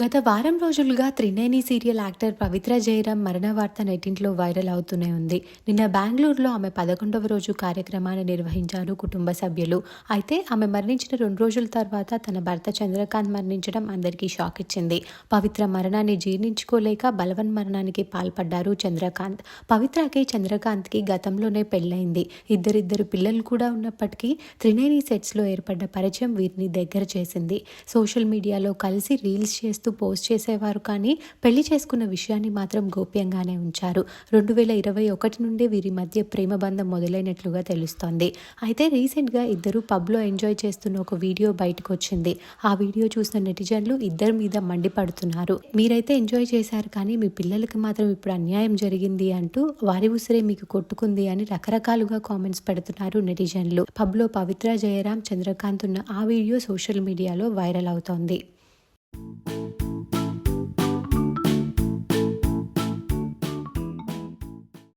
గత వారం రోజులుగా త్రినేని సీరియల్ యాక్టర్ పవిత్ర జయరాం మరణ వార్త నెట్టింట్లో వైరల్ అవుతూనే ఉంది. నిన్న బెంగళూరులో ఆమె 11వ రోజు కార్యక్రమాన్ని నిర్వహించారు కుటుంబ సభ్యులు. అయితే ఆమె మరణించిన 2 రోజుల తర్వాత తన భర్త చంద్రకాంత్ మరణించడం అందరికీ షాక్ ఇచ్చింది. పవిత్ర మరణాన్ని జీర్ణించుకోలేక బలవన్మరణానికి పాల్పడ్డారు చంద్రకాంత్. పవిత్రకి చంద్రకాంత్కి గతంలోనే పెళ్లైంది. ఇద్దరిద్దరు పిల్లలు కూడా ఉన్నప్పటికీ త్రినేని సెట్స్లో ఏర్పడ్డ పరిచయం వీరిని దగ్గర చేసింది. సోషల్ మీడియాలో కలిసి రీల్స్ చేస్తూ పోస్ట్ చేసేవారు, కానీ పెళ్లి చేసుకున్న విషయాన్ని మాత్రం గోప్యంగానే ఉంచారు. 2021 నుండి వీరి మధ్య ప్రేమ బంధం మొదలైనట్లుగా తెలుస్తోంది. అయితే రీసెంట్గా ఇద్దరు పబ్లో ఎంజాయ్ చేస్తున్న ఒక వీడియో బయటకు వచ్చింది. ఆ వీడియో చూసిన నెటిజన్లు ఇద్దరి మీద మండిపడుతున్నారు. మీరైతే ఎంజాయ్ చేశారు, కానీ మీ పిల్లలకి మాత్రం ఇప్పుడు అన్యాయం జరిగింది అంటూ వారి ఉసిరే మీకు కొట్టుకుంది అని రకరకాలుగా కామెంట్స్ పెడుతున్నారు నెటిజన్లు. పబ్లో పవిత్ర జయరాం, చంద్రకాంత్ ఉన్న ఆ వీడియో సోషల్ మీడియాలో వైరల్ అవుతోంది.